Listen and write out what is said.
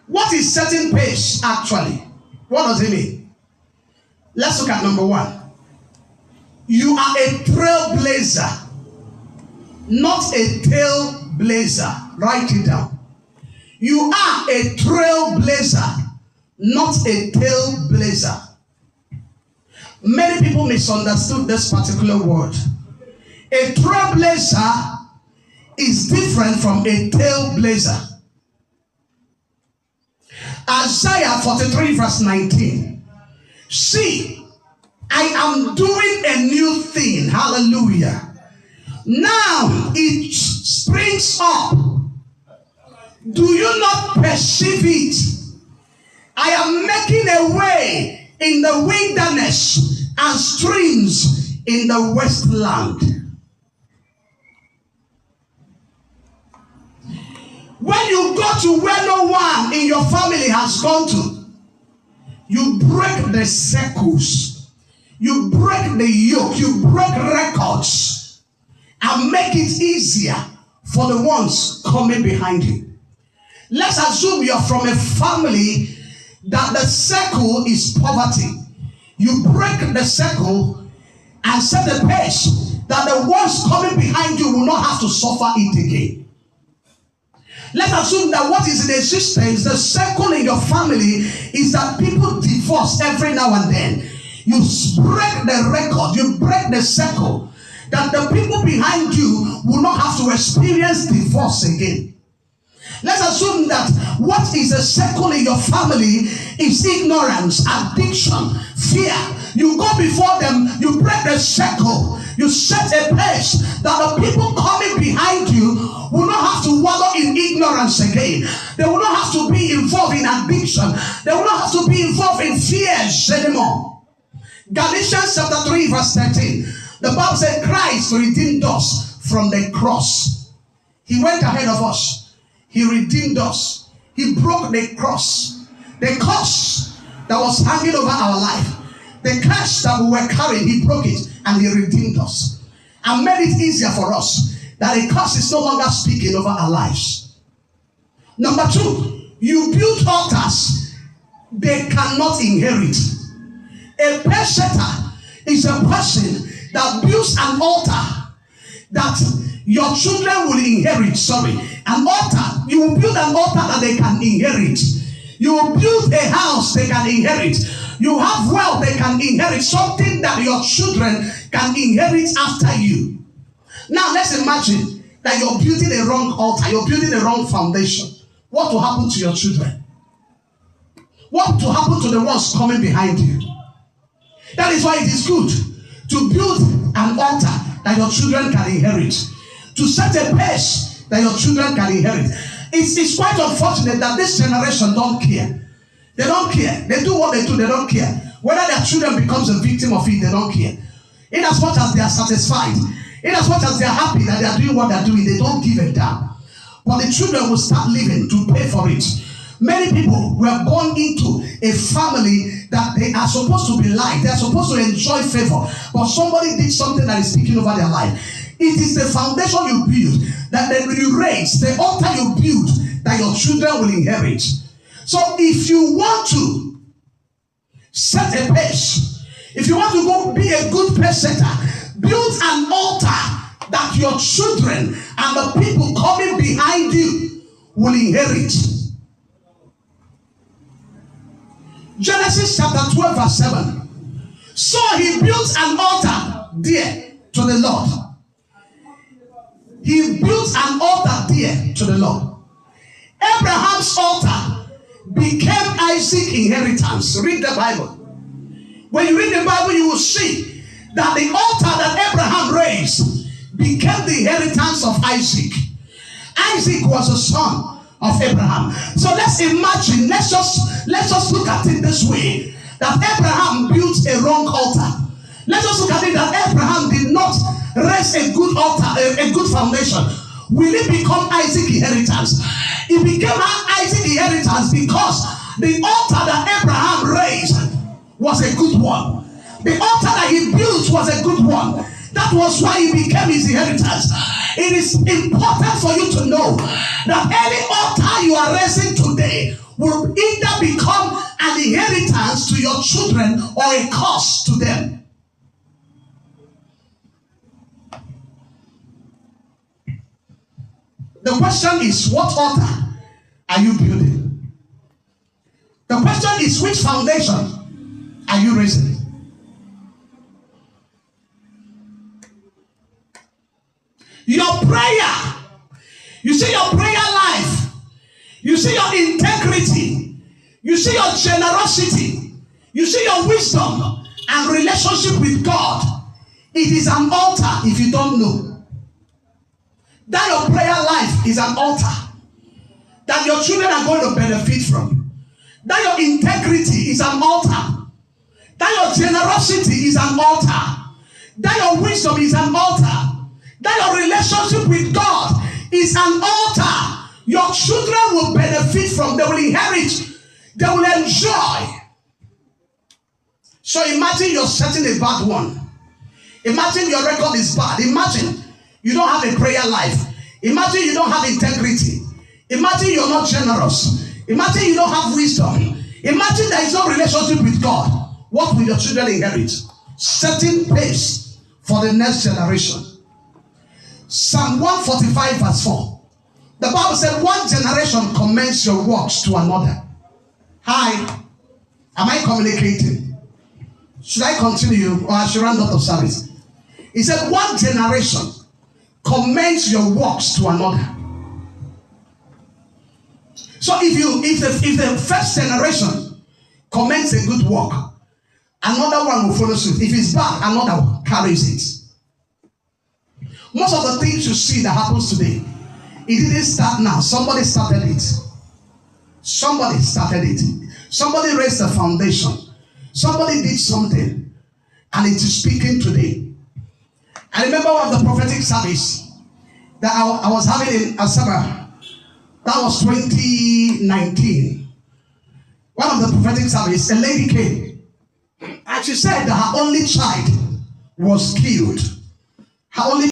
What is setting pace actually? What does it mean? Let's look at number one. You are a trailblazer, not a tailblazer. Write it down. You are a trailblazer, not a tailblazer. Many people misunderstood this particular word. A trailblazer is different from a tailblazer. Isaiah 43 verse 19. See, I am doing a new thing. Hallelujah. Now it springs up. Do you not perceive it? I am making a way in the wilderness and streams in the wasteland. When you go to where no one in your family has gone to, you break the circles, you break the yoke, you break records, and make it easier for the ones coming behind you. Let's assume you're from a family that the circle is poverty. You break the circle and set the pace that the ones coming behind you will not have to suffer it again. Let's assume that what is in existence, the circle in your family, is that people divorce every now and then. You break the record, you break the circle, that the people behind you will not have to experience divorce again. Let's assume that what is a circle in your family is ignorance, addiction, fear. You go before them, you break the circle, you set a pace that the people coming behind you will not have to wallow in ignorance again. They will not have to be involved in addiction. They will not have to be involved in fears anymore. Galatians chapter 3 verse 13. The Bible said Christ redeemed us from the cross. He went ahead of us. He redeemed us. He broke the cross. The curse that was hanging over our life. The curse that we were carrying, he broke it and he redeemed us. And made it easier for us that the curse is no longer speaking over our lives. Number two, you build altars they cannot inherit. A pace setter is a person that builds an altar that your children will inherit. An altar. You will build an altar that they can inherit. You will build a house they can inherit. You have wealth they can inherit. Something that your children can inherit after you. Now let's imagine that you're building a wrong altar. You're building a wrong foundation. What will happen to your children? What will happen to the ones coming behind you? That is why it is good to build an altar that your children can inherit. To set a pace that your children can inherit. It's quite unfortunate that this generation don't care. They don't care. They do what they do. They don't care. Whether their children becomes a victim of it, they don't care. In as much as they are satisfied, in as much as they are happy that they are doing what they are doing, they don't give a damn. But the children will start living to pay for it. Many people were born into a family that they are supposed to be liked. They are supposed to enjoy favor. But somebody did something that is speaking over their life. It is the foundation you build, that then you raise, the altar you build, that your children will inherit. So if you want to set a pace, if you want to go be a good pace setter, build an altar that your children and the people coming behind you will inherit. Genesis chapter 12 verse 7. So he built an altar there to the Lord. He built an altar there to the Lord. Abraham's altar became Isaac's inheritance. Read the Bible. When you read the Bible, you will see that the altar that Abraham raised became the inheritance of Isaac. Isaac was a son of Abraham. So let's imagine, let's just look at it this way, that Abraham built a wrong altar. Let's just look at it that Abraham did not raise a good altar, a good foundation. Will it become Isaac's inheritance? It became Isaac's inheritance because the altar that Abraham raised was a good one. The altar that he built was a good one. That was why it became his inheritance. It is important for you to know that any altar you are raising today will either become an inheritance to your children or a curse to them. The question is, what altar are you building? The question is, which foundation are you raising? Your prayer, you see your prayer life, you see your integrity, you see your generosity, you see your wisdom and relationship with God. It is an altar if you don't know. That your prayer life is an altar that your children are going to benefit from. That your integrity is an altar. That your generosity is an altar. That your wisdom is an altar. That your relationship with God is an altar. Your children will benefit from. They will inherit. They will enjoy. So imagine you're setting a bad one. Imagine your record is bad. Imagine you don't have a prayer life. Imagine you don't have integrity. Imagine you're not generous. Imagine you don't have wisdom. Imagine there is no relationship with God. What will your children inherit? Setting pace for the next generation. Psalm 145 verse 4. The Bible said, one generation commends your works to another. Hi. Am I communicating? Should I continue or I should round up the service? He said, one generation commends your works to another. So if the first generation commends a good work, another one will follow suit. If it's bad, another one carries it. Most of the things you see that happens today, it didn't start now. Somebody started it. Somebody started it. Somebody raised the foundation. Somebody did something, and it is speaking today. I remember one of the prophetic service that I was having in Asaba. That was 2019. One of the prophetic service, a lady came, and she said that her only child was killed. Her only